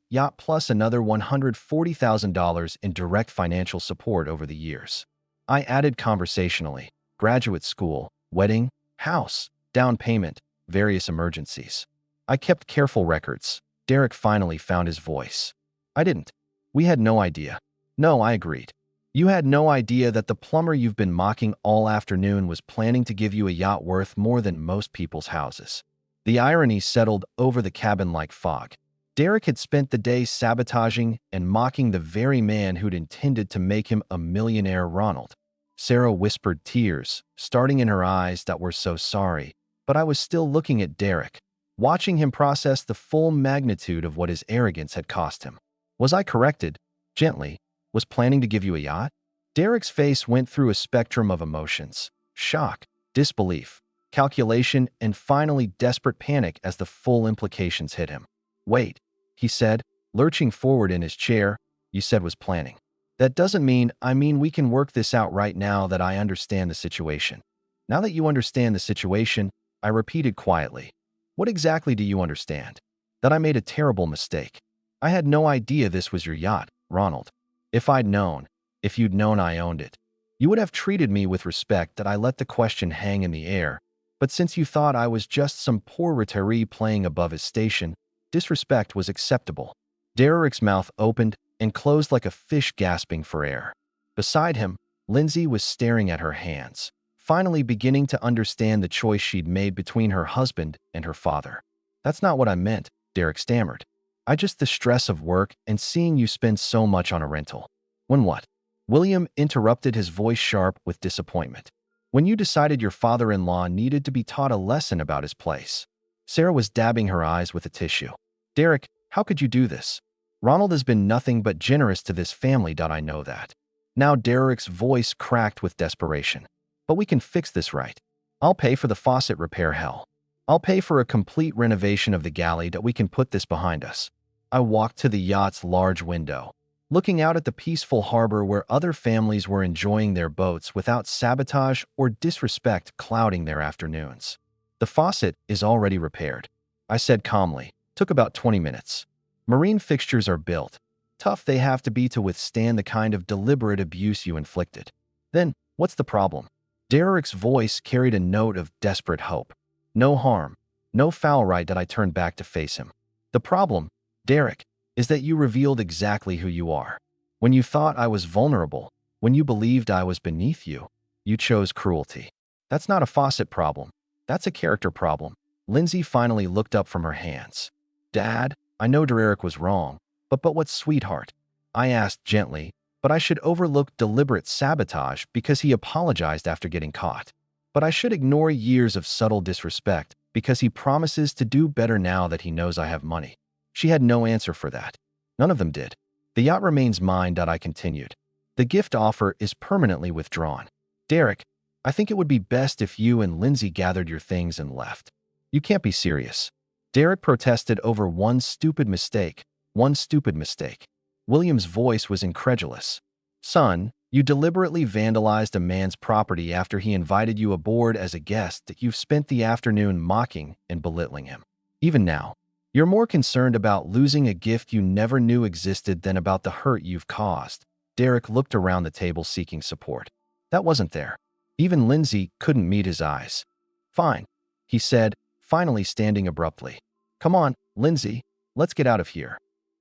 yacht plus another $140,000 in direct financial support over the years." I added conversationally. "Graduate school, wedding, house, down payment, various emergencies." I kept careful records. Derek finally found his voice. "I didn't. We had no idea." "No," I agreed. "You had no idea that the plumber you've been mocking all afternoon was planning to give you a yacht worth more than most people's houses." The irony settled over the cabin like fog. Derek had spent the day sabotaging and mocking the very man who'd intended to make him a millionaire. Ronald. Sarah whispered, tears starting in her eyes that were so sorry. But I was still looking at Derek, watching him process the full magnitude of what his arrogance had cost him. Was I corrected? Gently. Was planning to give you a yacht? Derek's face went through a spectrum of emotions. Shock, disbelief, calculation, and finally desperate panic as the full implications hit him. Wait, he said, lurching forward in his chair. You said was planning. That doesn't mean, we can work this out right now that I understand the situation. Now that you understand the situation, I repeated quietly. What exactly do you understand? That I made a terrible mistake. I had no idea this was your yacht, Ronald. If you'd known I owned it, you would have treated me with respect that I let the question hang in the air. But since you thought I was just some poor retiree playing above his station, disrespect was acceptable. Derek's mouth opened and closed like a fish gasping for air. Beside him, Lindsay was staring at her hands, finally beginning to understand the choice she'd made between her husband and her father. That's not what I meant, Derek stammered. The stress of work and seeing you spend so much on a rental. When what? William interrupted, his voice sharp with disappointment. When you decided your father-in-law needed to be taught a lesson about his place. Sarah was dabbing her eyes with a tissue. Derek, how could you do this? Ronald has been nothing but generous to this family. I know that. Now Derek's voice cracked with desperation. But we can fix this, right? I'll pay for the faucet repair, hell. I'll pay for a complete renovation of the galley that we can put this behind us. I walked to the yacht's large window, looking out at the peaceful harbor where other families were enjoying their boats without sabotage or disrespect clouding their afternoons. The faucet is already repaired, I said calmly. Took about 20 minutes. Marine fixtures are built. Tough they have to be to withstand the kind of deliberate abuse you inflicted. Then, what's the problem? Derek's voice carried a note of desperate hope. No harm, no foul, right? That I turned back to face him. The problem, Derek, is that you revealed exactly who you are. When you thought I was vulnerable, when you believed I was beneath you, you chose cruelty. That's not a faucet problem. That's a character problem. Lindsay finally looked up from her hands. Dad, I know Derek was wrong, but what, sweetheart? I asked gently, but I should overlook deliberate sabotage because he apologized after getting caught. But I should ignore years of subtle disrespect because he promises to do better now that he knows I have money. She had no answer for that. None of them did. The yacht remains mine. I continued. The gift offer is permanently withdrawn. Derek, I think it would be best if you and Lindsay gathered your things and left. You can't be serious. Derek protested over one stupid mistake. William's voice was incredulous. Son, you deliberately vandalized a man's property after he invited you aboard as a guest that you've spent the afternoon mocking and belittling him. Even now, you're more concerned about losing a gift you never knew existed than about the hurt you've caused. Derek looked around the table seeking support. That wasn't there. Even Lindsay couldn't meet his eyes. Fine, he said, finally standing abruptly. Come on, Lindsay, let's get out of here.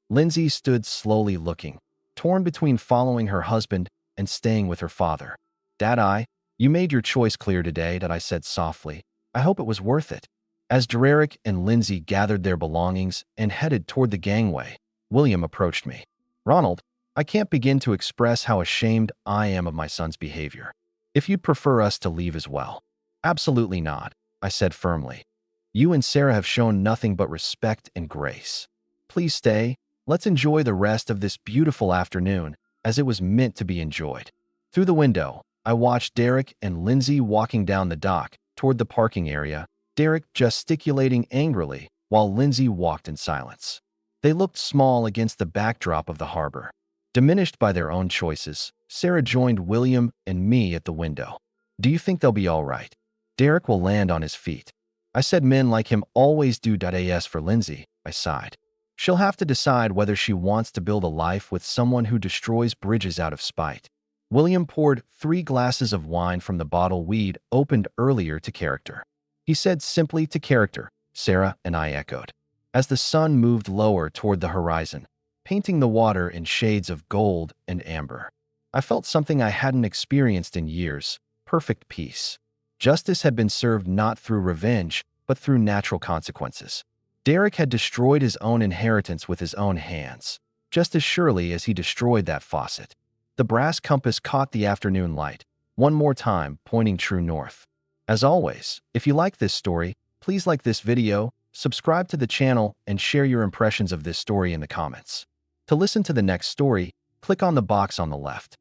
Lindsay stood slowly looking, torn between following her husband and staying with her father. Dad, you made your choice clear today, that I said softly. I hope it was worth it. As Derek and Lindsay gathered their belongings and headed toward the gangway, William approached me. Ronald, I can't begin to express how ashamed I am of my son's behavior. If you'd prefer us to leave as well. Absolutely not, I said firmly. You and Sarah have shown nothing but respect and grace. Please stay. Let's enjoy the rest of this beautiful afternoon as it was meant to be enjoyed. Through the window, I watched Derek and Lindsay walking down the dock toward the parking area, Derek gesticulating angrily while Lindsay walked in silence. They looked small against the backdrop of the harbor. Diminished by their own choices, Sarah joined William and me at the window. Do you think they'll be all right? Derek will land on his feet. I said men like him always do. As for Lindsay, I sighed. She'll have to decide whether she wants to build a life with someone who destroys bridges out of spite. William poured 3 glasses of wine from the bottle we'd opened earlier to character. He said simply, to character, Sarah and I echoed. As the sun moved lower toward the horizon, painting the water in shades of gold and amber, I felt something I hadn't experienced in years, perfect peace. Justice had been served not through revenge, but through natural consequences. Derek had destroyed his own inheritance with his own hands, just as surely as he destroyed that faucet. The brass compass caught the afternoon light, one more time, pointing true north. As always, if you like this story, please like this video, subscribe to the channel, and share your impressions of this story in the comments. To listen to the next story, click on the box on the left.